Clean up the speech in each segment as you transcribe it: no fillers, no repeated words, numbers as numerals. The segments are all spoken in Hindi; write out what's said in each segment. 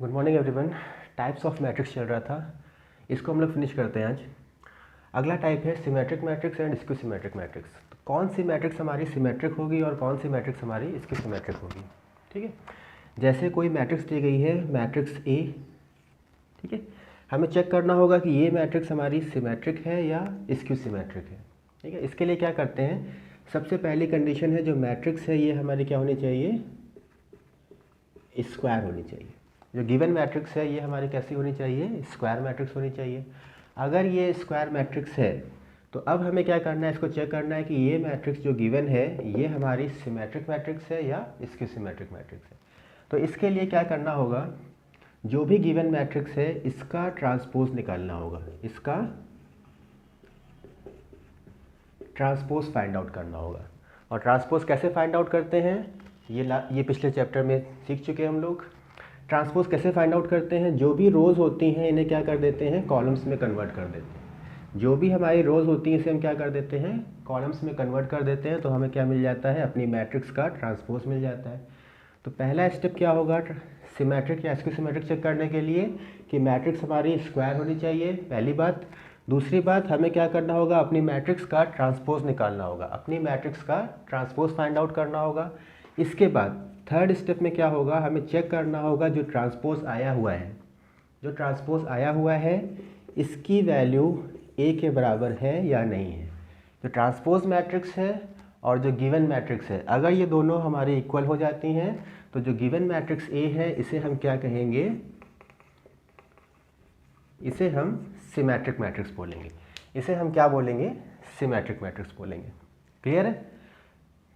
Good morning everyone. Types of matrix चल रहा था, इसको हम लोग फिनिश करते हैं आज। अगला टाइप है symmetric matrix and skew symmetric matrix. तो कौन सी मैट्रिक्स हमारी सिमेट्रिक होगी और कौन सी मैट्रिक्स हमारी स्क्यू सिमेट्रिक होगी। ठीक है, जैसे कोई मैट्रिक्स दी गई है मैट्रिक्स ए, ठीक है, हमें चेक करना होगा कि ये मैट्रिक्स हमारी सिमेट्रिक है या स्क्यू सिमेट्रिक है। ठीक है, इसके लिए क्या करते हैं, सबसे पहली कंडीशन है जो मैट्रिक्स है ये हमारी क्या होनी चाहिए, स्क्वायर होनी चाहिए। जो गिवन मैट्रिक्स है ये हमारी कैसी होनी चाहिए, स्क्वायर मैट्रिक्स होनी चाहिए। अगर ये स्क्वायर मैट्रिक्स है तो अब हमें क्या करना है, इसको चेक करना है कि ये मैट्रिक्स जो गिवन है ये हमारी सिमेट्रिक मैट्रिक्स है या स्क्यू सिमेट्रिक मैट्रिक्स है। तो इसके लिए क्या करना होगा, जो भी गिवन मैट्रिक्स है इसका ट्रांसपोज निकालना होगा, इसका ट्रांसपोज फाइंड आउट करना होगा। और ट्रांसपोज कैसे फाइंड आउट करते हैं, ये पिछले चैप्टर में सीख चुके हैं हम लोग। ट्रांसपोज कैसे फाइंड आउट करते हैं, जो भी रोज़ होती हैं इन्हें क्या कर देते हैं, कॉलम्स में कन्वर्ट कर देते हैं। जो भी हमारी रोज़ होती हैं इसे हम क्या कर देते हैं, कॉलम्स में कन्वर्ट कर देते हैं। तो हमें क्या मिल जाता है, अपनी मैट्रिक्स का ट्रांसपोज मिल जाता है। तो पहला स्टेप क्या होगा सिमेट्रिक या स्क्यू सिमेट्रिक चेक करने के लिए, कि मैट्रिक्स हमारी स्क्वायर होनी चाहिए, पहली बात। दूसरी बात, हमें क्या करना होगा, अपनी मैट्रिक्स का ट्रांसपोज निकालना होगा, अपनी मैट्रिक्स का ट्रांसपोज फाइंड आउट करना होगा। इसके बाद थर्ड स्टेप में क्या होगा, हमें चेक करना होगा जो ट्रांसपोज आया हुआ है, जो ट्रांसपोज आया हुआ है इसकी वैल्यू ए के बराबर है या नहीं है। जो ट्रांसपोज मैट्रिक्स है और जो गिवन मैट्रिक्स है, अगर ये दोनों हमारी इक्वल हो जाती हैं तो जो गिवन मैट्रिक्स ए है इसे हम क्या कहेंगे, इसे हम सिमेट्रिक मैट्रिक्स बोलेंगे। इसे हम क्या बोलेंगे, सिमेट्रिक मैट्रिक्स बोलेंगे। क्लियर है।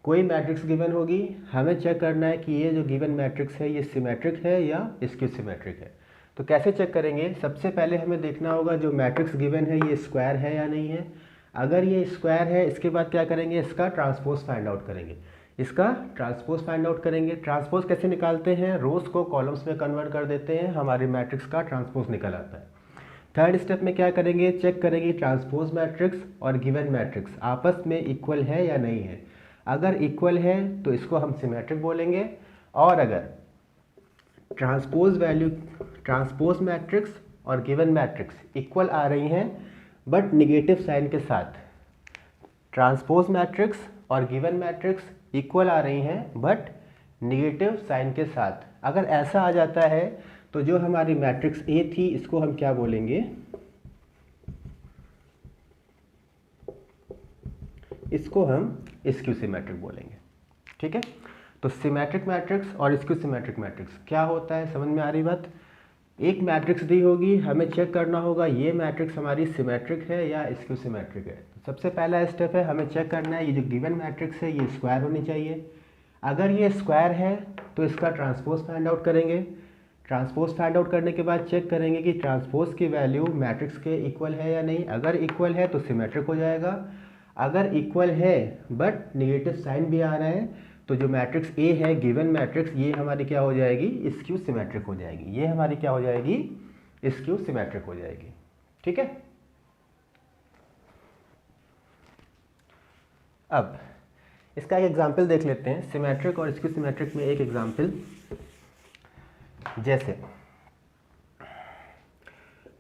कोई मैट्रिक्स गिवन होगी, हमें चेक करना है कि ये जो गिवन मैट्रिक्स है ये सिमेट्रिक है या स्क्यू सिमेट्रिक है। तो कैसे चेक करेंगे, सबसे पहले हमें देखना होगा जो मैट्रिक्स गिवन है ये स्क्वायर है या नहीं है। अगर ये स्क्वायर है, इसके बाद क्या करेंगे, इसका ट्रांसपोज फाइंड आउट करेंगे, इसका ट्रांसपोज फाइंड आउट करेंगे। ट्रांसपोज कैसे निकालते हैं, रोज़ को कॉलम्स में कन्वर्ट कर देते हैं, हमारी मैट्रिक्स का ट्रांसपोज निकल आता है। थर्ड स्टेप में क्या करेंगे, चेक करेंगे ट्रांसपोज मैट्रिक्स और गिवन मैट्रिक्स आपस में इक्वल है या नहीं है। अगर इक्वल है तो इसको हम सिमेट्रिक बोलेंगे, और अगर ट्रांसपोज मैट्रिक्स और गिवन मैट्रिक्स इक्वल आ रही हैं बट निगेटिव साइन के साथ, ट्रांसपोज मैट्रिक्स और गिवन मैट्रिक्स इक्वल आ रही हैं बट निगेटिव साइन के साथ, अगर ऐसा आ जाता है तो जो हमारी मैट्रिक्स ए थी इसको हम क्या बोलेंगे, इसको हम स्क्यू सिमेट्रिक बोलेंगे। ठीक है, तो सिमेट्रिक मैट्रिक्स और स्क्यू सिमेट्रिक मैट्रिक्स क्या होता है, समझ में आ रही बात। एक मैट्रिक्स दी होगी, हमें चेक करना होगा ये मैट्रिक्स हमारी सिमेट्रिक है या स्क्यू सिमेट्रिक है। तो सबसे पहला स्टेप है, हमें चेक करना है ये जो गिवन मैट्रिक्स है ये स्क्वायर होनी चाहिए। अगर ये स्क्वायर है तो इसका ट्रांसपोज फाइंड आउट करेंगे। ट्रांसपोज फाइंड आउट करने के बाद चेक करेंगे कि ट्रांसपोज की वैल्यू मैट्रिक्स के इक्वल है या नहीं। अगर इक्वल है तो सिमेट्रिक हो जाएगा, अगर इक्वल है बट निगेटिव साइन भी आ रहा है तो जो मैट्रिक्स ए है गिवन मैट्रिक्स ये हमारी क्या हो जाएगी, स्क्यू सिमेट्रिक हो जाएगी। ये हमारी क्या हो जाएगी, स्क्यू सिमेट्रिक हो जाएगी। ठीक है, अब इसका एक एग्जांपल देख लेते हैं, सिमेट्रिक और स्क्यू सिमेट्रिक में एक एग्जांपल। जैसे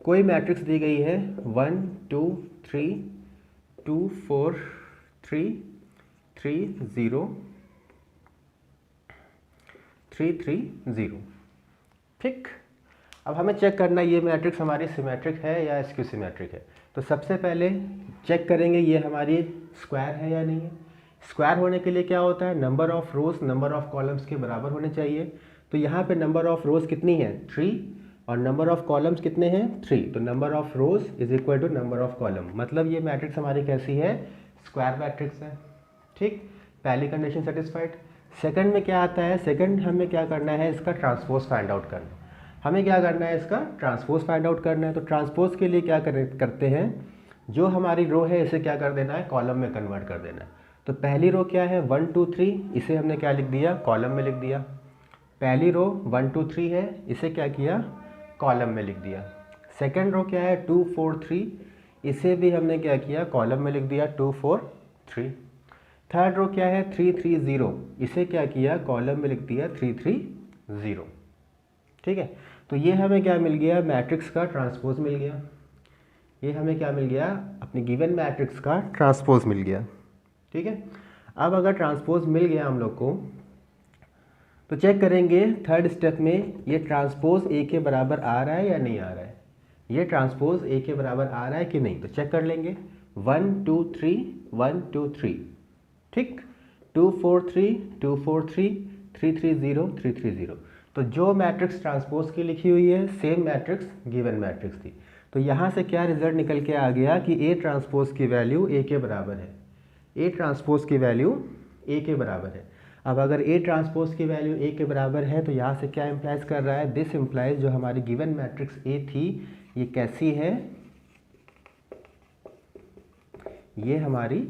कोई मैट्रिक्स दी गई है 1 2 3 2 4 3 3 0 3 3 0। ठीक, अब हमें चेक करना है ये मैट्रिक्स हमारी सिमेट्रिक है या स्क्यू सिमेट्रिक है। तो सबसे पहले चेक करेंगे ये हमारी स्क्वायर है या नहीं है। स्क्वायर होने के लिए क्या होता है, number of rose number of columns के बराबर होने चाहिए। तो यहाँ पे नंबर ऑफ रोज कितनी है, 3, और नंबर ऑफ कॉलम्स कितने हैं, 3। तो number of rows is equal to number of column, मतलब ये मैट्रिक्स हमारी कैसी है, स्क्वायर मैट्रिक्स है। ठीक, पहली कंडीशन सेटिस्फाइड। सेकंड में क्या आता है, सेकंड हमें क्या करना है, इसका ट्रांसपोज फाइंड आउट करना है। हमें क्या करना है, इसका ट्रांसपोज फाइंड आउट करना है। तो ट्रांसपोज के लिए क्या करते हैं, जो हमारी रो है इसे क्या कर देना है, कॉलम में कन्वर्ट कर देना है। तो पहली रो क्या है 1 2 3, इसे हमने क्या लिख दिया, कॉलम में लिख दिया। पहली रो 1 2 3 है, इसे क्या किया, कॉलम में लिख दिया। सेकेंड रो क्या है 2 4 3, इसे भी हमने क्या किया, कॉलम में लिख दिया 2 4 3। थर्ड रो क्या है 3 3 0, इसे क्या किया, कॉलम में लिख दिया 3 3 0। ठीक है। तो ये हमें क्या मिल गया, मैट्रिक्स का ट्रांसपोज मिल गया। ये हमें क्या मिल गया, अपनी गिवन मैट्रिक्स का ट्रांसपोज मिल गया। ठीक है। अब अगर ट्रांसपोज मिल गया हम लोग को तो चेक करेंगे थर्ड स्टेप में ये ट्रांसपोज ए के बराबर आ रहा है या नहीं आ रहा है। ये ट्रांसपोज ए के बराबर आ रहा है कि नहीं, तो चेक कर लेंगे। 1 2 3 1 2 3, ठीक। 2 4 3 2 4 3 3 3 0 3 3 0। तो जो मैट्रिक्स ट्रांसपोज की लिखी हुई है सेम मैट्रिक्स गिवन मैट्रिक्स थी। तो यहाँ से क्या रिजल्ट निकल के आ गया कि ए ट्रांसपोज की वैल्यू ए के बराबर है। ए ट्रांसपोज की वैल्यू ए के बराबर है। अब अगर ए ट्रांसपोज की वैल्यू ए के बराबर है तो यहाँ से क्या इम्प्लाइज कर रहा है, दिस इम्प्लाइज जो हमारी गिवन मैट्रिक्स ए थी ये कैसी है, ये हमारी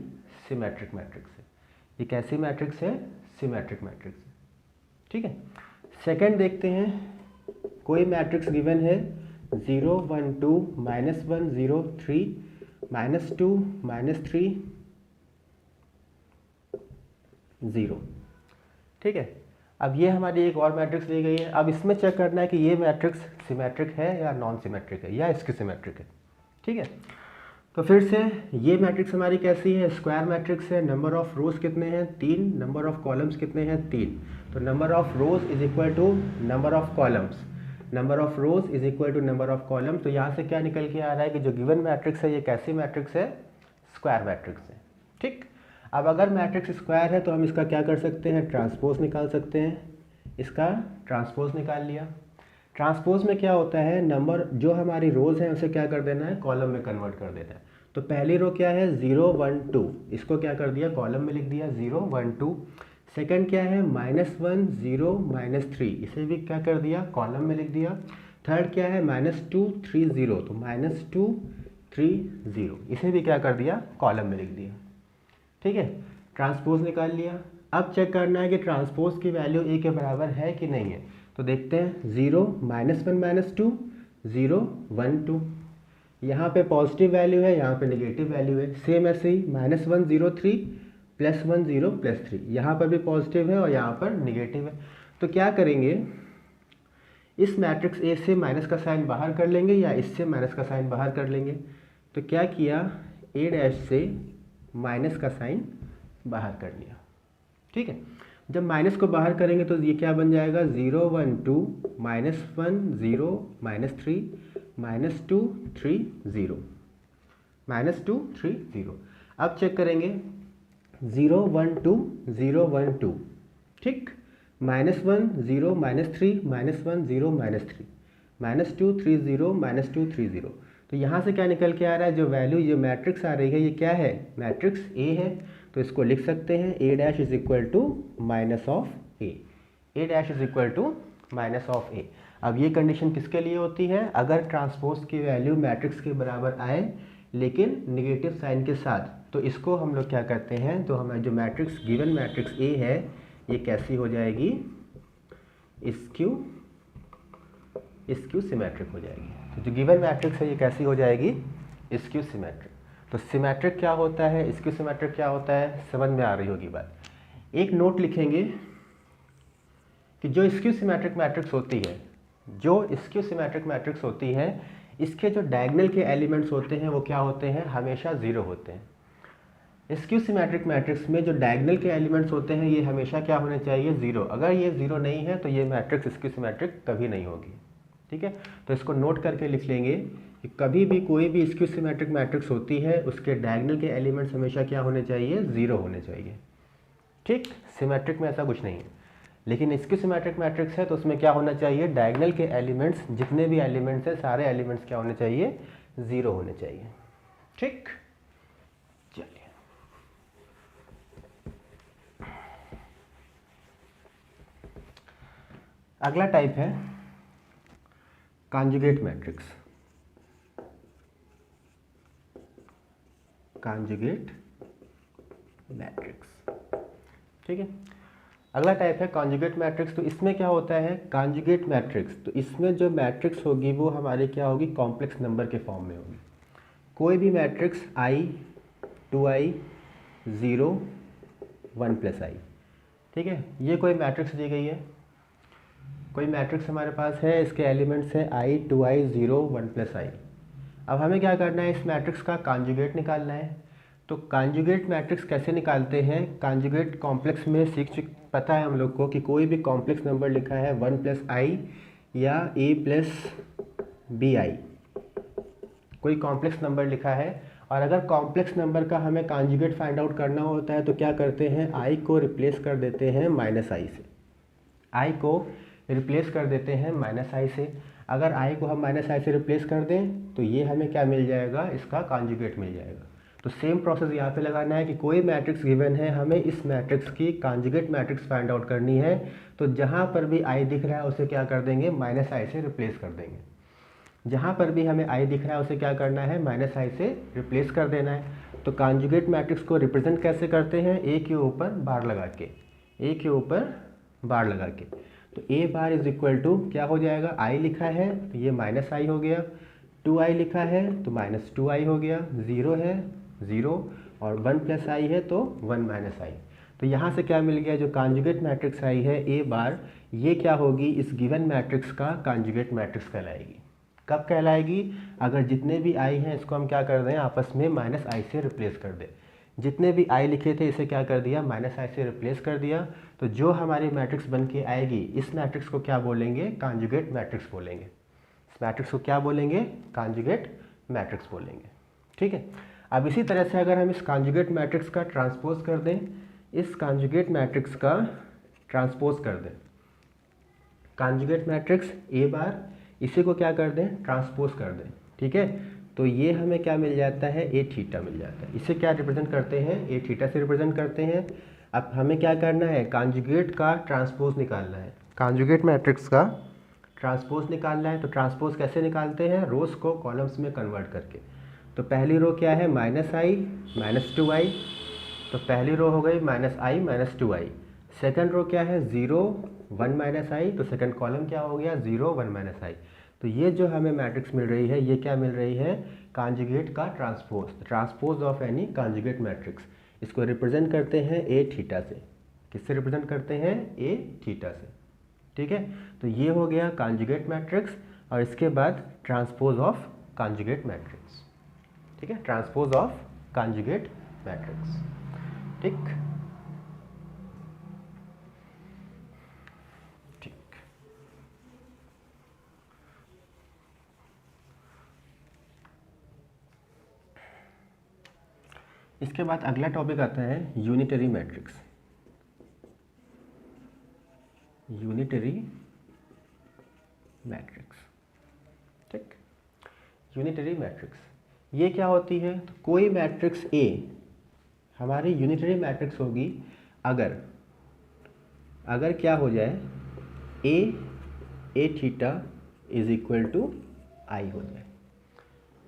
सिमेट्रिक मैट्रिक्स है। ये कैसी मैट्रिक्स है, सिमेट्रिक मैट्रिक्स है। ठीक है। सेकंड देखते हैं, कोई मैट्रिक्स गिवन है 0 1 2 -1 0 3 -2 -3 0। ठीक है। अब ये हमारी एक और मैट्रिक्स दी गई है। अब इसमें चेक करना है कि ये मैट्रिक्स सिमेट्रिक है या नॉन सिमेट्रिक है या इसकी सिमेट्रिक है। ठीक है। तो फिर से ये मैट्रिक्स हमारी कैसी है, स्क्वायर मैट्रिक्स है। नंबर ऑफ रोज कितने हैं, 3। नंबर ऑफ कॉलम्स कितने हैं, 3। तो number of rows is equal to number of columns, number of rows is equal to number of column. तो यहाँ से क्या निकल के आ रहा है कि जो गिवन मैट्रिक्स है ये कैसी मैट्रिक्स है, स्क्वायर मैट्रिक्स है। ठीक। अब अगर मैट्रिक्स स्क्वायर है तो हम इसका क्या कर सकते हैं, ट्रांसपोज निकाल सकते हैं। इसका ट्रांसपोज निकाल लिया। ट्रांसपोज में क्या होता है, नंबर जो हमारी रोज हैं उसे क्या कर देना है, कॉलम में कन्वर्ट कर देना है। तो पहली रो क्या है 0 1 2, इसको क्या कर दिया, कॉलम में लिख दिया 0 1 2। सेकंड क्या है -1 0 -3, इसे भी क्या कर दिया, कॉलम में लिख दिया। थर्ड क्या है -2 3 0, तो -2 3 0, इसे भी क्या कर दिया, कॉलम में लिख दिया। ठीक है। ट्रांसपोज निकाल लिया। अब चेक करना है कि ट्रांसपोज की वैल्यू ए के बराबर है कि नहीं है। तो देखते हैं 0 -1 -2 0 1 2, यहाँ पे पॉजिटिव वैल्यू है, यहाँ पे नेगेटिव वैल्यू है। सेम ऐसे ही -1 0 3 +1 0 +3, यहाँ पर भी पॉजिटिव है और यहाँ पर नेगेटिव है। तो क्या करेंगे, इस मैट्रिक्स ए से माइनस का साइन बाहर कर लेंगे या इससे माइनस का साइन बाहर कर लेंगे। तो क्या किया, ए डैश से माइनस का साइन बाहर कर लिया। ठीक है। जब माइनस को बाहर करेंगे तो ये क्या बन जाएगा, 0 1 2 -1 0 -3 -2 3 0 -2 3 0। अब चेक करेंगे 0 1 2 0 1 2, ठीक। -1 0 -3 -1 0 -3 -2 3 0 -2 3 0। तो यहाँ से क्या निकल के आ रहा है, जो वैल्यू ये मैट्रिक्स आ रही है ये क्या है, मैट्रिक्स ए है। तो इसको लिख सकते हैं A dash is equal to minus of A, A dash is equal to minus of A. अब ये कंडीशन किसके लिए होती है, अगर ट्रांसपोज की वैल्यू मैट्रिक्स के बराबर आए लेकिन निगेटिव साइन के साथ, तो इसको हम लोग क्या करते हैं, तो हमारी जो मैट्रिक्स गिवन मैट्रिक्स ए है ये कैसी हो जाएगी, स्क्यू सिमेट्रिक हो जाएगी। तो जो गिवन मैट्रिक्स है ये कैसी हो जाएगी, स्क्यू सिमेट्रिक। तो सिमेट्रिक क्या होता है, स्क्यू सिमेट्रिक क्या होता है, समझ में आ रही होगी बात। एक नोट लिखेंगे कि जो स्क्यू सिमेट्रिक मैट्रिक्स होती है, जो स्क्यू सिमेट्रिक मैट्रिक्स होती है, इसके जो डायगोनल के एलिमेंट्स होते हैं वो क्या होते हैं, हमेशा ज़ीरो होते हैं। स्क्यू सिमेट्रिक मैट्रिक्स में जो डायगोनल के एलिमेंट्स होते हैं ये हमेशा क्या होने चाहिए, ज़ीरो। अगर ये ज़ीरो नहीं है तो ये मैट्रिक्स स्क्यू सिमेट्रिक कभी नहीं होगी। ठीक है। तो इसको नोट करके लिख लेंगे कि कभी भी कोई भी स्क्यू सिमेट्रिक मैट्रिक्स होती है उसके डायगोनल के एलिमेंट्स हमेशा क्या होने चाहिए, ज़ीरो होने चाहिए। ठीक। सिमेट्रिक में ऐसा कुछ नहीं है, लेकिन स्क्यू सिमेट्रिक मैट्रिक्स है तो उसमें क्या होना चाहिए, डायगोनल के एलिमेंट्स जितने भी एलिमेंट्स हैं सारे एलिमेंट्स क्या होने चाहिए, ज़ीरो होने चाहिए। ठीक। चलिए अगला टाइप है कॉन्जुगेट मैट्रिक्स। कॉन्जुगेट मैट्रिक्स, ठीक है। अगला टाइप है कॉन्जुगेट मैट्रिक्स। तो इसमें क्या होता है, कॉन्जुगेट मैट्रिक्स, तो इसमें जो मैट्रिक्स होगी वो हमारी क्या होगी, कॉम्प्लेक्स नंबर के फॉर्म में होगी। कोई भी मैट्रिक्स i 2i 0 1 + i, ठीक है। ये कोई मैट्रिक्स दी गई है, कोई मैट्रिक्स हमारे पास है, इसके एलिमेंट्स हैं i, 2i, 0, 1 प्लस i। अब हमें क्या करना है, इस मैट्रिक्स का कॉन्जुगेट निकालना है। तो कॉन्जुगेट मैट्रिक्स कैसे निकालते हैं, कॉन्जुगेट कॉम्प्लेक्स में पता है हम लोग को कि कोई भी कॉम्प्लेक्स नंबर लिखा है 1 प्लस आई या a प्लस बी आई, कोई कॉम्प्लेक्स नंबर लिखा है और अगर कॉम्प्लेक्स नंबर का हमें कॉन्जुगेट फाइंड आउट करना होता है तो क्या करते हैं, i को रिप्लेस कर देते हैं माइनस आई से। i को रिप्लेस कर देते हैं माइनस आई से। अगर i को हम माइनस आई से रिप्लेस कर दें तो ये हमें क्या मिल जाएगा, इसका कॉन्जुगेट मिल जाएगा। तो सेम प्रोसेस यहाँ पे लगाना है कि कोई मैट्रिक्स गिवन है, हमें इस मैट्रिक्स की कॉन्जुगेट मैट्रिक्स फाइंड आउट करनी है। तो जहाँ पर भी i दिख रहा है उसे क्या कर देंगे, माइनस आई से रिप्लेस कर देंगे। जहाँ पर भी हमें i दिख रहा है उसे क्या करना है, माइनस आई से रिप्लेस कर देना है। तो कॉन्जुगेट मैट्रिक्स को रिप्रेजेंट कैसे करते हैं, a के ऊपर बार लगा के, a के ऊपर बार लगा के। तो a bar is equal to क्या हो जाएगा, i लिखा है तो ये माइनस आई हो गया, 2i लिखा है तो माइनस 2i हो गया, 0 है 0 और 1 प्लस आई है तो 1 माइनस आई। तो यहाँ से क्या मिल गया, जो कॉन्जुगेट मैट्रिक्स आई है a बार, ये क्या होगी, इस गिवन मैट्रिक्स का कॉन्जुगेट मैट्रिक्स कहलाएगी। कब कहलाएगी, अगर जितने भी i हैं इसको हम क्या कर दें, आपस में माइनस आई से रिप्लेस कर दें। जितने भी i लिखे थे इसे क्या कर दिया, माइनस आई से रिप्लेस कर दिया। तो जो हमारी मैट्रिक्स बन के आएगी, इस मैट्रिक्स को क्या बोलेंगे, कॉन्जुगेट मैट्रिक्स बोलेंगे। इस मैट्रिक्स को क्या बोलेंगे, कॉन्जुगेट मैट्रिक्स बोलेंगे। ठीक है। अब इसी तरह से अगर हम इस कॉन्जुगेट मैट्रिक्स का ट्रांसपोज कर दें, इस कॉन्जुगेट मैट्रिक्स का ट्रांसपोज कर दें, कॉन्जुगेट मैट्रिक्स a बार, इसी को क्या कर दें, ट्रांसपोज कर दें। ठीक है। तो ये हमें क्या मिल जाता है, a थीटा मिल जाता है। इसे क्या रिप्रेजेंट करते हैं, a थीटा से रिप्रेजेंट करते हैं। अब हमें क्या करना है, कॉन्जुगेट का ट्रांसपोज निकालना है, कॉन्जुगेट मैट्रिक्स का ट्रांसपोज निकालना है। तो ट्रांसपोज कैसे निकालते हैं, रोज को कॉलम्स में कन्वर्ट करके। तो पहली रो क्या है, माइनस आई माइनस 2i, तो पहली रो हो गई माइनस आई माइनस 2i। सेकेंड रो क्या है, 0 1 माइनस आई, तो सेकेंड कॉलम क्या हो गया, 0 1 माइनस आई। तो ये जो हमें मैट्रिक्स मिल रही है, ये क्या मिल रही है, कॉन्जुगेट का transpose, transpose of any conjugate matrix. इसको रिप्रेजेंट करते हैं a थीटा से। किससे रिप्रेजेंट करते हैं, a थीटा से। ठीक है। तो ये हो गया कॉन्जुगेट मैट्रिक्स और इसके बाद ट्रांसपोज ऑफ कॉन्जुगेट मैट्रिक्स। ठीक है, ट्रांसपोज ऑफ कॉन्जुगेट मैट्रिक्स। ठीक, ठीक। इसके बाद अगला टॉपिक आता है यूनिटरी मैट्रिक्स। Unitary matrix. ठीक, यूनिटरी मैट्रिक्स ये क्या होती है, तो कोई मैट्रिक्स A हमारी यूनिटरी मैट्रिक्स होगी अगर क्या हो जाए, a theta is equal to I हो जाए।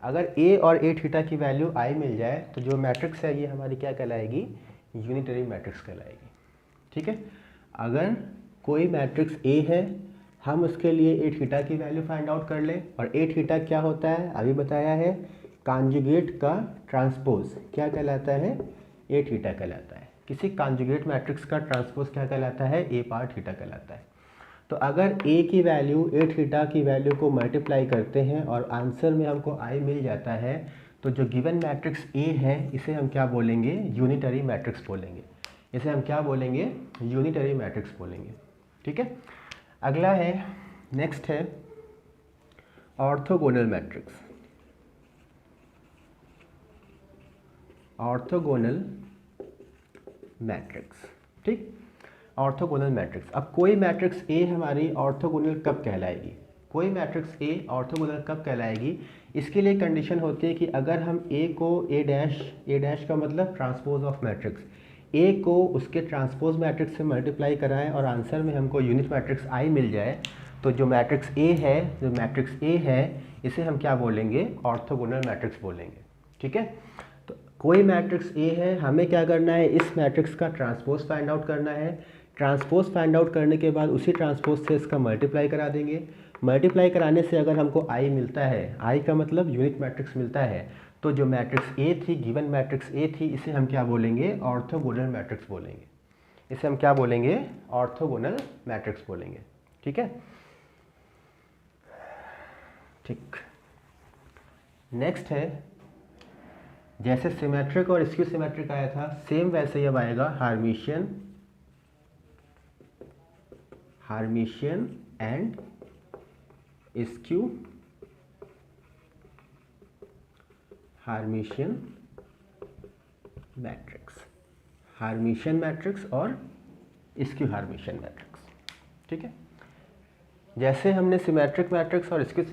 अगर a और a थीटा की वैल्यू i मिल जाए तो जो मैट्रिक्स है ये हमारी क्या कहलाएगी, यूनिटरी मैट्रिक्स कहलाएगी। ठीक है। अगर कोई मैट्रिक्स A है, हम उसके लिए a थीटा की वैल्यू फाइंड आउट कर लें, और a थीटा क्या होता है, अभी बताया है, कॉन्जुगेट का ट्रांसपोज क्या कहलाता है, a थीटा कहलाता है। किसी कॉन्जुगेट मैट्रिक्स का ट्रांसपोज क्या कहलाता है, a पार थीटा कहलाता है। तो अगर a की वैल्यू a थीटा की वैल्यू को मल्टीप्लाई करते हैं और आंसर में हमको i मिल जाता है, तो जो गिवन मैट्रिक्स A है इसे हम क्या बोलेंगे, यूनिटरी मैट्रिक्स बोलेंगे। इसे हम क्या बोलेंगे, यूनिटरी मैट्रिक्स बोलेंगे। ठीक है। अगला है, नेक्स्ट है ऑर्थोगोनल मैट्रिक्स। Orthogonal matrix. ठीक, ऑर्थोगोनल मैट्रिक्स। अब कोई मैट्रिक्स A हमारी ऑर्थोगोनल कब कहलाएगी, कोई मैट्रिक्स A ऑर्थोगोनल कब कहलाएगी, इसके लिए कंडीशन होती है कि अगर हम A को A डैश का मतलब ट्रांसपोज ऑफ मैट्रिक्स, A को उसके ट्रांसपोज मैट्रिक्स से मल्टीप्लाई कराएं और आंसर में हमको यूनिट मैट्रिक्स I मिल जाए, तो जो मैट्रिक्स A है इसे हम क्या बोलेंगे, ऑर्थोगोनल मैट्रिक्स बोलेंगे। ठीक है। तो कोई मैट्रिक्स A है, हमें क्या करना है, इस मैट्रिक्स का ट्रांसपोज फाइंड आउट करना है। ट्रांसपोज फाइंड आउट करने के बाद उसी ट्रांसपोज से इसका मल्टीप्लाई करा देंगे। मल्टीप्लाई कराने से अगर हमको I मिलता है, I का मतलब यूनिट मैट्रिक्स मिलता है, तो जो मैट्रिक्स A थी, गिवन मैट्रिक्स A थी, इसे हम क्या बोलेंगे, ऑर्थोगोनल मैट्रिक्स बोलेंगे। इसे हम क्या बोलेंगे, ऑर्थोगोनल मैट्रिक्स बोलेंगे। ठीक है। ठीक, नेक्स्ट है, जैसे सिमेट्रिक और स्क्यू सिमेट्रिक आया था सेम वैसे ही अब आएगा हार्मिशियन एंड स्क्यू हार्मिशियन मैट्रिक्स और स्क्यू हार्मिशियन मैट्रिक्स। ठीक है, जैसे हमने सिमेट्रिक मैट्रिक्स और स्क्यू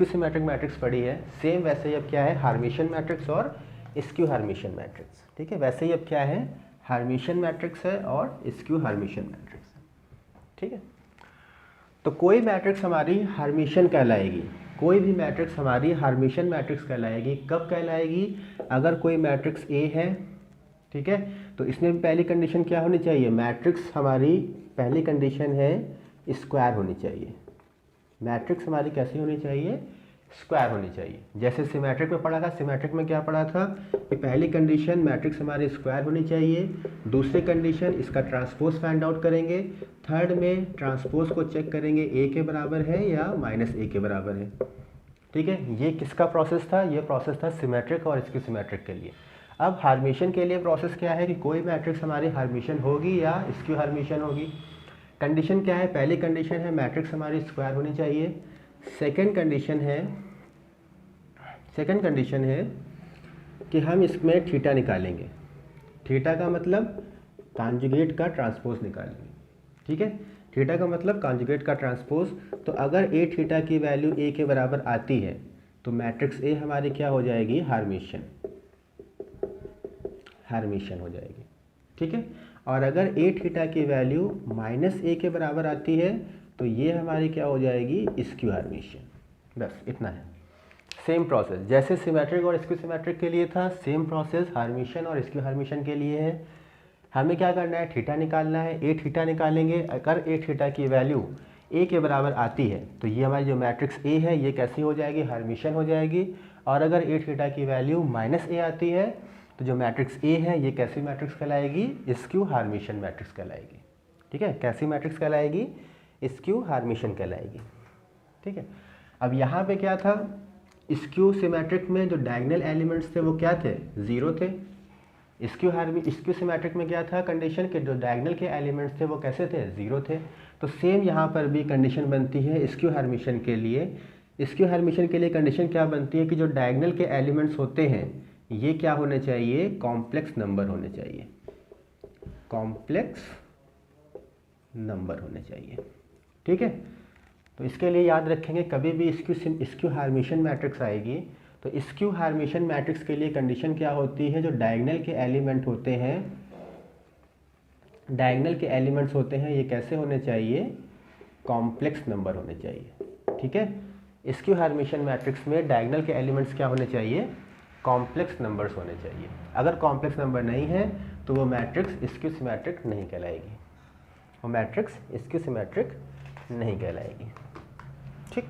सिमेट्रिक मैट्रिक्स पढ़ी है, सेम वैसे ही अब क्या है हार्मिशियन मैट्रिक्स और स्क्यू हार्मिशियन मैट्रिक्स। ठीक है, वैसे ही अब क्या है हार्मिशियन मैट्रिक्स है और स्क्यू हार्मिशियन मैट्रिक्स है। ठीक है, तो कोई मैट्रिक्स हमारी हार्मिशियन कहलाएगी, कोई भी मैट्रिक्स हमारी हार्मिशियन मैट्रिक्स कहलाएगी। कब कहलाएगी? अगर कोई मैट्रिक्स ए है, ठीक है, तो इसमें भी पहली कंडीशन क्या होनी चाहिए, मैट्रिक्स हमारी पहली कंडीशन है स्क्वायर होनी चाहिए। मैट्रिक्स हमारी कैसी होनी चाहिए? स्क्वायर होनी चाहिए। जैसे सिमेट्रिक में पढ़ा था, सिमेट्रिक में क्या पढ़ा था कि पहली कंडीशन मैट्रिक्स हमारी स्क्वायर होनी चाहिए, दूसरी कंडीशन इसका ट्रांसपोज फाइंड आउट करेंगे, थर्ड में ट्रांसपोज को चेक करेंगे ए के बराबर है या माइनस ए के बराबर है। ठीक है, ये किसका प्रोसेस था? ये प्रोसेस था सिमेट्रिक और स्क्यू सिमेट्रिक के लिए। अब हार्मिशियन के लिए प्रोसेस क्या है कि कोई मैट्रिक्स हमारी हार्मिशियन होगी या स्क्यू हार्मिशियन होगी। कंडीशन क्या है? पहली कंडीशन है मैट्रिक्स हमारी स्क्वायर होनी चाहिए। सेकंड कंडीशन है कि हम इसमें थीटा निकालेंगे। थीटा का मतलब कॉन्जुगेट का ट्रांसपोज निकालेंगे। ठीक है, थीटा का मतलब कॉन्जुगेट का ट्रांसपोज। तो अगर ए थीटा की वैल्यू ए के बराबर आती है तो मैट्रिक्स ए हमारी क्या हो जाएगी? हार्मिशियन हो जाएगी। ठीक है, और अगर ए थीटा की वैल्यू माइनस ए के बराबर आती है तो ये हमारी क्या हो जाएगी? स्क्यू हार्मिशियन। बस इतना है। सेम प्रोसेस जैसे सिमेट्रिक और स्क्यू सिमेट्रिक के लिए था, सेम प्रोसेस हार्मिशियन और स्क्यू हार्मिशियन के लिए है। हमें क्या करना है? थीटा निकालना है। ए थीटा निकालेंगे। अगर ए थीटा की वैल्यू ए के बराबर आती है तो ये हमारी जो मैट्रिक्स ए है ये कैसी हो जाएगी? हार्मिशियन हो जाएगी। और अगर ए थीटा की वैल्यू माइनस ए आती है तो जो मैट्रिक्स ए है ये कैसी मैट्रिक्स कहलाएगी? स्क्यू हार्मिशियन मैट्रिक्स कहलाएगी। ठीक है, कैसी मैट्रिक्स कहलाएगी? स्क्यू हार्मिशियन कहलाएगी। ठीक है, अब यहाँ पे क्या था? स्क्यू सिमेट्रिक में जो डायगोनल एलिमेंट्स थे वो क्या थे? ज़ीरो थे। स्क्यू सिमेट्रिक में क्या था कंडीशन के जो डायगोनल के एलिमेंट्स थे वो कैसे थे? ज़ीरो थे। तो सेम यहाँ पर भी कंडीशन बनती है स्क्यू हार्मिशियन के लिए। स्क्यू हार्मिशियन के लिए कंडीशन क्या बनती है कि जो डायगोनल के एलिमेंट्स होते हैं ये क्या होने चाहिए? कॉम्प्लेक्स नंबर होने चाहिए। कॉम्प्लेक्स नंबर होने चाहिए। ठीक है, तो इसके लिए याद रखेंगे कभी भी स्क्यू हार्मिशियन मैट्रिक्स आएगी तो स्क्यू हार्मिशियन मैट्रिक्स के लिए कंडीशन क्या होती है? जो डायगोनल के एलिमेंट होते हैं, ये कैसे होने चाहिए? कॉम्प्लेक्स नंबर होने चाहिए। ठीक है, स्क्यू हार्मिशियन मैट्रिक्स में डायगोनल के एलिमेंट्स क्या होने चाहिए? कॉम्प्लेक्स नंबर्स होने चाहिए। अगर कॉम्प्लेक्स नंबर नहीं है तो वो मैट्रिक्स स्क्यू सिमेट्रिक नहीं कहलाएगी, वो मैट्रिक्स स्क्यू सिमेट्रिक नहीं कहलाएगी। ठीक,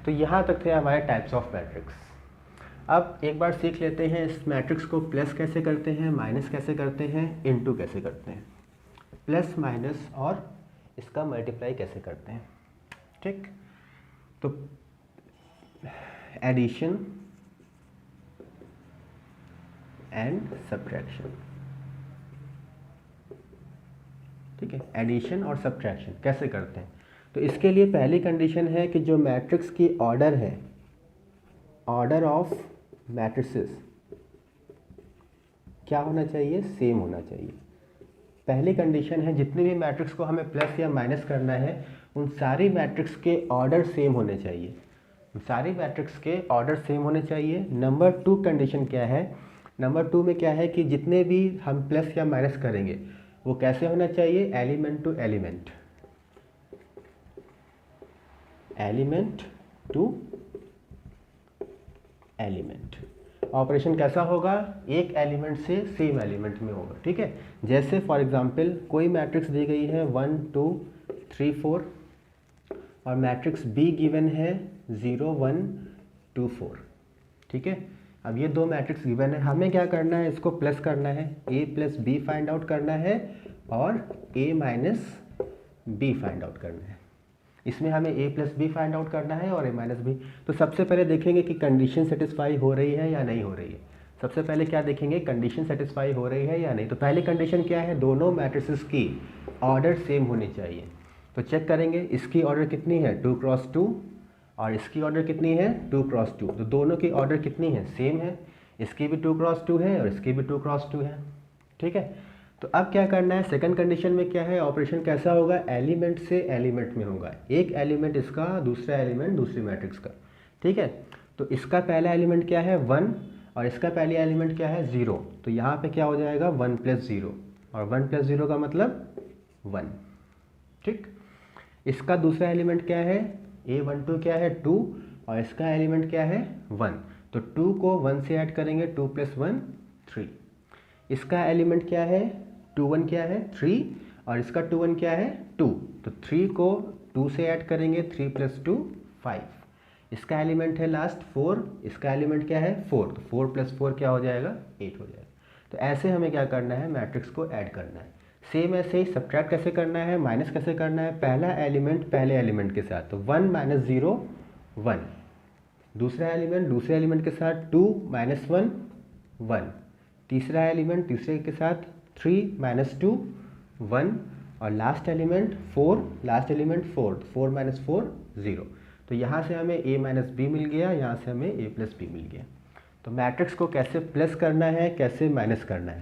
तो यहाँ तक थे हमारे टाइप्स ऑफ मैट्रिक्स। अब एक बार सीख लेते हैं इस मैट्रिक्स को प्लस कैसे करते हैं, माइनस कैसे करते हैं, इनटू कैसे करते हैं, प्लस माइनस और इसका मल्टीप्लाई कैसे करते हैं। ठीक, तो एडिशन एंड सब्ट्रैक्शन। ठीक है, एडिशन और सब्ट्रैक्शन कैसे करते हैं? तो इसके लिए पहली कंडीशन है कि जो मैट्रिक्स की ऑर्डर है, ऑर्डर ऑफ मैट्रिसेस क्या होना चाहिए? सेम होना चाहिए। पहली कंडीशन है जितने भी मैट्रिक्स को हमें प्लस या माइनस करना है उन सारी मैट्रिक्स के ऑर्डर सेम होने चाहिए। सारी मैट्रिक्स के ऑर्डर सेम होने चाहिए। नंबर 2 कंडीशन क्या है? नंबर 2 में क्या है कि जितने भी हम प्लस या माइनस करेंगे वो कैसे होना चाहिए? Element to element, element to element. Operation कैसा होगा? एक एलिमेंट से सेम एलिमेंट में होगा। ठीक है, जैसे फॉर एग्जांपल कोई मैट्रिक्स दी गई है 1 2 3 4 और मैट्रिक्स बी गिवन है 0 1 2 4। ठीक है, अब ये दो मैट्रिक्स गिवन है, हमें क्या करना है? इसको प्लस करना है, a plus B find out करना है और a minus B find out करना है। इसमें हमें A plus B find out करना है और ए माइनस बी। तो सबसे पहले देखेंगे कि कंडीशन सेटिस्फाई हो रही है या नहीं हो रही है। सबसे पहले क्या देखेंगे, कंडीशन सेटिस्फाई हो रही है या नहीं। तो पहली कंडीशन क्या है, दोनों मैट्रिसेस की ऑर्डर सेम होनी चाहिए। तो चेक करेंगे, इसकी ऑर्डर कितनी है 2 क्रॉस 2 और इसकी ऑर्डर कितनी है 2 क्रॉस 2। तो दोनों की ऑर्डर कितनी है, सेम है। इसकी भी 2 क्रॉस 2 है और इसकी भी 2 क्रॉस 2 है। ठीक है, तो अब क्या करना है, सेकंड कंडीशन में क्या है, ऑपरेशन कैसा होगा, एलिमेंट से एलिमेंट में होगा। एक एलिमेंट इसका, दूसरा एलिमेंट दूसरी मैट्रिक्स का। ठीक है, तो इसका पहला एलिमेंट क्या है 1 और इसका पहली एलिमेंट क्या है 0। तो यहाँ पे क्या हो जाएगा 1 प्लस 0 और 1 प्लस 0 का मतलब 1। ठीक, इसका दूसरा एलिमेंट क्या है A12 क्या है 2 और इसका एलिमेंट क्या है 1। तो 2 को 1 से ऐड करेंगे, 2 प्लस 1 3। इसका एलिमेंट क्या है 2 1 क्या है 3 और इसका 2 1 क्या है 2। तो 3 को 2 से ऐड करेंगे, 3 प्लस 2 5। इसका एलिमेंट है लास्ट 4, इसका एलिमेंट क्या है 4। तो 4 प्लस 4 क्या हो जाएगा 8 हो जाएगा। तो ऐसे हमें क्या करना है, मैट्रिक्स को ऐड करना है। सेम ऐसे ही सब्ट्रैक्ट कैसे करना है, माइनस कैसे करना है, पहला एलिमेंट पहले एलिमेंट के साथ, तो 1 माइनस 0 1। दूसरा एलिमेंट दूसरे एलिमेंट के साथ 2 माइनस 1 1। तीसरा एलिमेंट तीसरे के साथ 3 माइनस 2 1 और last element 4, last element 4, 4 minus 4 0। तो यहाँ से हमें a माइनस बी मिल गया, यहाँ से हमें a प्लस बी मिल गया। तो मैट्रिक्स को कैसे प्लस करना है, कैसे माइनस करना है।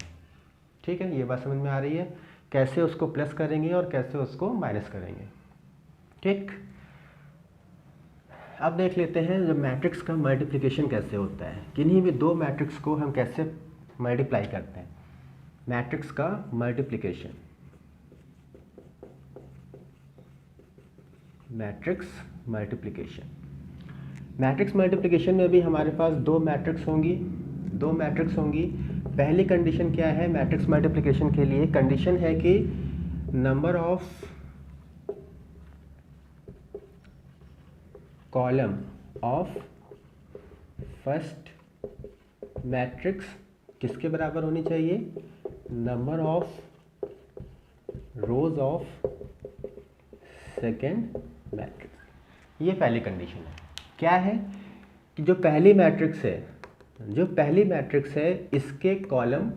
ठीक है, ये बात समझ में आ रही है, कैसे उसको प्लस करेंगे और कैसे उसको माइनस करेंगे। ठीक, अब देख लेते हैं जब मैट्रिक्स का मल्टीप्लिकेशन कैसे होता है, किन्हीं भी दो मैट्रिक्स को हम कैसे मल्टीप्लाई करते हैं। मैट्रिक्स का multiplication, matrix multiplication. Matrix multiplication में भी हमारे पास दो मैट्रिक्स होंगी। पहली कंडीशन क्या है मैट्रिक्स मल्टीप्लिकेशन के लिए, कंडीशन है कि number of column of first matrix किसके बराबर होनी चाहिए, number of rose of second matrix. ये पहली कंडीशन है। क्या है कि जो पहली मैट्रिक्स है इसके कॉलम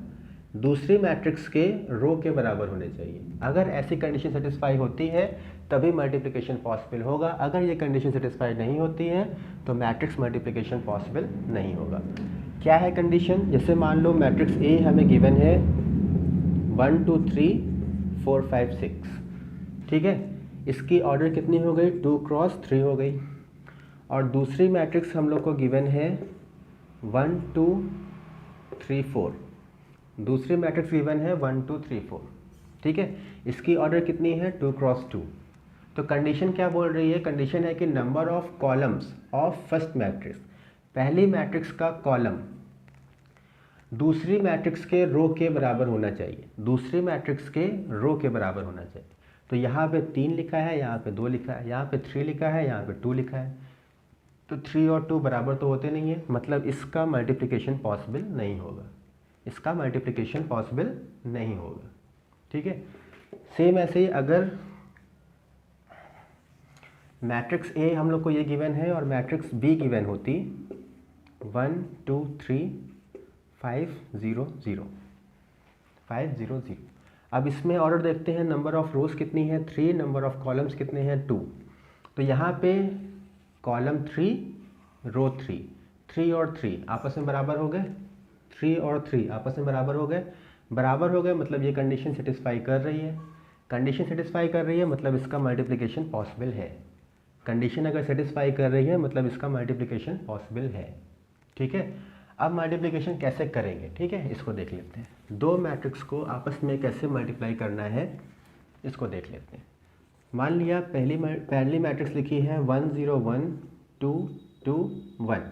दूसरी मैट्रिक्स के रो के बराबर होने चाहिए। अगर ऐसी कंडीशन सेटिस्फाई होती है तभी मल्टीप्लिकेशन पॉसिबल होगा। अगर ये कंडीशन सेटिस्फाई नहीं होती है तो मैट्रिक्स मल्टीप्लिकेशन पॉसिबल नहीं होगा। क्या है कंडीशन, जैसे मान लो मैट्रिक्स ए हमें गिवन है 1 2 3 4 5 6। ठीक है, इसकी ऑर्डर कितनी हो गई 2 क्रॉस 3 हो गई। और दूसरी मैट्रिक्स हम लोग को गिवन है 1 2 3 4। दूसरी मैट्रिक्स गिवन है 1 2 3 4। ठीक है, इसकी ऑर्डर कितनी है 2 क्रॉस 2। तो कंडीशन क्या बोल रही है, कंडीशन है कि number of columns of first matrix, पहली मैट्रिक्स का कॉलम दूसरी मैट्रिक्स के रो के बराबर होना चाहिए, दूसरी मैट्रिक्स के रो के बराबर होना चाहिए। तो यहाँ पे 3 लिखा है, यहाँ पे 2 लिखा है, यहाँ पे 3 लिखा है, यहाँ पे 2 लिखा है। तो 3 और 2 बराबर तो होते नहीं है, मतलब इसका मल्टीप्लिकेशन पॉसिबल नहीं होगा, इसका मल्टीप्लिकेशन पॉसिबल नहीं होगा। ठीक है, सेम ऐसे ही अगर मैट्रिक्स ए हम लोग को ये गिवन है और मैट्रिक्स बी गिवन होती 1 2 3 5 0 0 5 0 0। अब इसमें ऑर्डर देखते हैं, नंबर ऑफ रोज कितनी है 3, नंबर ऑफ कॉलम्स कितने हैं 2। तो यहाँ पे कॉलम 3 रो 3, 3 और 3 आपस में बराबर हो गए, 3 और 3 आपस में बराबर हो गए, मतलब ये कंडीशन सेटिस्फाई कर रही है। कंडीशन सेटिस्फाई कर रही है मतलब इसका मल्टीप्लिकेशन पॉसिबल है। कंडीशन अगर सेटिस्फाई कर रही है मतलब इसका मल्टीप्लिकेशन पॉसिबल है। ठीक है, अब मल्टीप्लिकेशन कैसे करेंगे, ठीक है, इसको देख लेते हैं। दो मैट्रिक्स को आपस में कैसे मल्टीप्लाई करना है इसको देख लेते हैं। मान लिया पहली मैट्रिक्स लिखी है 1 0 1 2 2 1।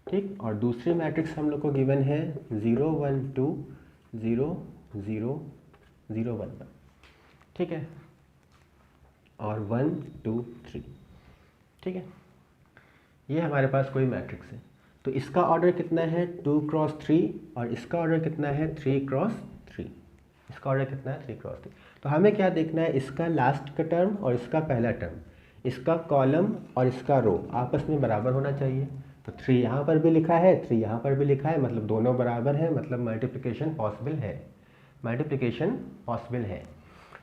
ठीक, और दूसरी मैट्रिक्स हम लोग को गिवन है 0 1 2 0 0 0 1 1। ठीक है, और 1 2 3। ठीक है, ये हमारे पास कोई मैट्रिक्स है। तो इसका ऑर्डर कितना है 2 क्रॉस 3 और इसका ऑर्डर कितना है 3 क्रॉस 3। इसका ऑर्डर कितना है 3 क्रॉस 3। तो हमें क्या देखना है, इसका लास्ट का टर्म और इसका पहला टर्म, इसका कॉलम और इसका रो आपस में बराबर होना चाहिए। तो 3 यहाँ पर भी लिखा है, 3 यहाँ पर भी लिखा है, मतलब दोनों बराबर है, मतलब मल्टीप्लिकेशन पॉसिबल है, मल्टीप्लिकेशन पॉसिबल है।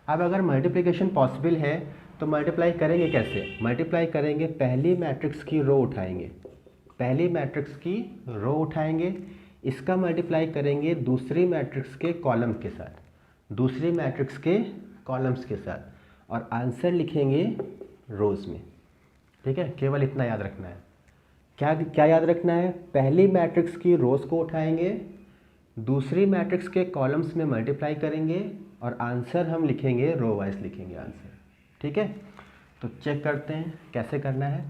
अब अगर मल्टीप्लिकेशन पॉसिबल है तो मल्टीप्लाई करेंगे कैसे, मल्टीप्लाई करेंगे पहली मैट्रिक्स की रो उठाएंगे, पहली मैट्रिक्स की रो उठाएंगे, इसका मल्टीप्लाई करेंगे दूसरी मैट्रिक्स के कॉलम के साथ, दूसरी मैट्रिक्स के कॉलम्स के साथ, और आंसर लिखेंगे रोज़ में। ठीक है, केवल इतना याद रखना है। क्या क्या याद रखना है, पहली मैट्रिक्स की रोज़ को उठाएंगे, दूसरी मैट्रिक्स के कॉलम्स में मल्टीप्लाई करेंगे, और आंसर हम लिखेंगे रो वाइज लिखेंगे आंसर। ठीक है, तो चेक करते हैं कैसे करना है।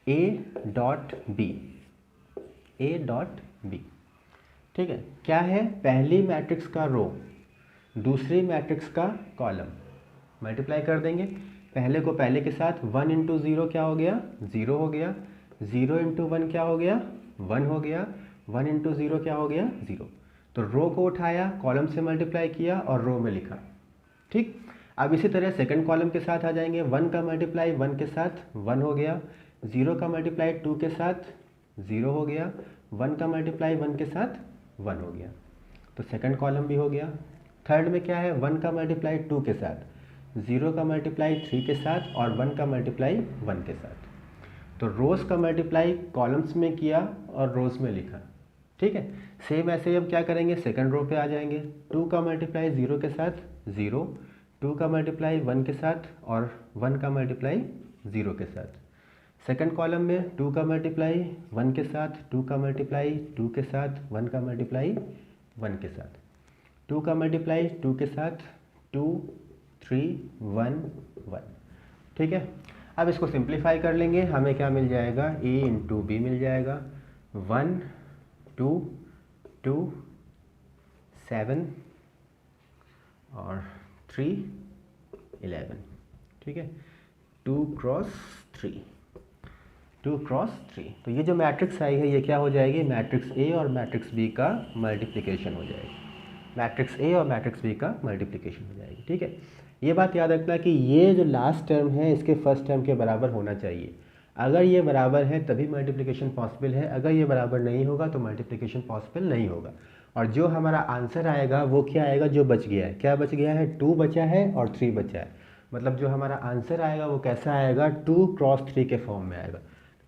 A dot B, A dot B, ठीक है, क्या है, पहली मैट्रिक्स का रो, दूसरी मैट्रिक्स का कॉलम, मल्टीप्लाई कर देंगे पहले को पहले के साथ। 1 इंटू 0 क्या हो गया, 0 हो गया, 0 इंटू 1 क्या हो गया, 1 हो गया, 1 इंटू 0 क्या हो गया, 0। तो रो को उठाया, कॉलम से मल्टीप्लाई किया और रो में लिखा। ठीक, अब इसी तरह सेकंड कॉलम के साथ आ जाएंगे, 1 का मल्टीप्लाई 1 के साथ 1 हो गया, 0 का मल्टीप्लाई 2 के साथ 0 हो गया, 1 का मल्टीप्लाई 1 के साथ 1 हो गया। तो सेकंड कॉलम भी हो गया। थर्ड में क्या है, 1 का मल्टीप्लाई 2 के साथ, 0 का मल्टीप्लाई 3 के साथ और 1 का मल्टीप्लाई 1 के साथ। तो रोज़ का मल्टीप्लाई कॉलम्स में किया और रोज़ में लिखा। ठीक है, सेम ऐसे ही हम क्या करेंगे, सेकंड रो पे आ जाएंगे, 2 का मल्टीप्लाई 0 के साथ 0, 2 का मल्टीप्लाई 1 के साथ और 1 का मल्टीप्लाई 0 के साथ। सेकंड कॉलम में 2 का मल्टीप्लाई 1 के साथ, 2 का मल्टीप्लाई 2 के साथ, 1 का मल्टीप्लाई 1 के साथ, 2 का मल्टीप्लाई 2 के साथ 2 3 1 1। ठीक है, अब इसको सिंप्लीफाई कर लेंगे, हमें क्या मिल जाएगा, A इंटू बी मिल जाएगा, 1 2 2 7 और 3 11। ठीक है, 2 क्रॉस 3, 2 क्रॉस 3। तो ये जो मैट्रिक्स आई है ये क्या हो जाएगी, मैट्रिक्स A और मैट्रिक्स B का मल्टीप्लिकेशन हो जाएगी, मैट्रिक्स A और मैट्रिक्स B का मल्टीप्लिकेशन हो जाएगी। ठीक है, ये बात याद रखना कि ये जो लास्ट टर्म है इसके फर्स्ट टर्म के बराबर होना चाहिए। अगर ये बराबर है तभी मल्टीप्लिकेशन पॉसिबल है, अगर ये बराबर नहीं होगा तो मल्टीप्लिकेशन पॉसिबल नहीं होगा। और जो हमारा आंसर आएगा वो क्या आएगा, जो बच गया है, क्या बच गया है, 2 बचा है और 3 बचा है, मतलब जो हमारा आंसर आएगा वो कैसा आएगा, 2 क्रॉस 3 के फॉर्म में आएगा।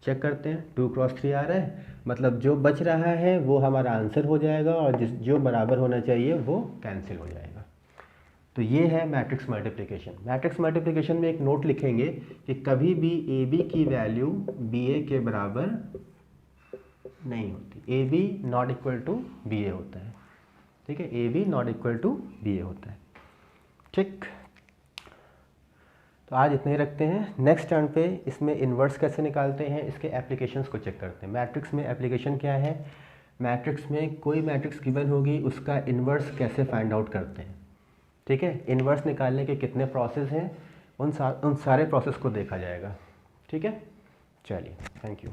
चेक करते हैं, 2 क्रॉस 3 आ रहा है, मतलब जो बच रहा है वो हमारा आंसर हो जाएगा और जो बराबर होना चाहिए वो कैंसिल हो जाएगा। तो ये है मैट्रिक्स मल्टीप्लिकेशन। मैट्रिक्स मल्टीप्लिकेशन में एक नोट लिखेंगे कि कभी भी ए बी की वैल्यू बी ए के बराबर नहीं होती, A B not equal to B A होता है। ठीक है, A B not equal to B A होता है। ठीक, तो आज इतने ही रखते हैं। नेक्स्ट टर्न पे इसमें इन्वर्स कैसे निकालते हैं, इसके एप्लीकेशंस को चेक करते हैं। मैट्रिक्स में एप्लीकेशन क्या है, मैट्रिक्स में कोई मैट्रिक्स गिवन होगी उसका इन्वर्स कैसे फाइंड आउट करते हैं। ठीक है, इन्वर्स निकालने के कितने प्रोसेस हैं, उन सारे प्रोसेस को देखा जाएगा। ठीक है, चलिए, थैंक यू।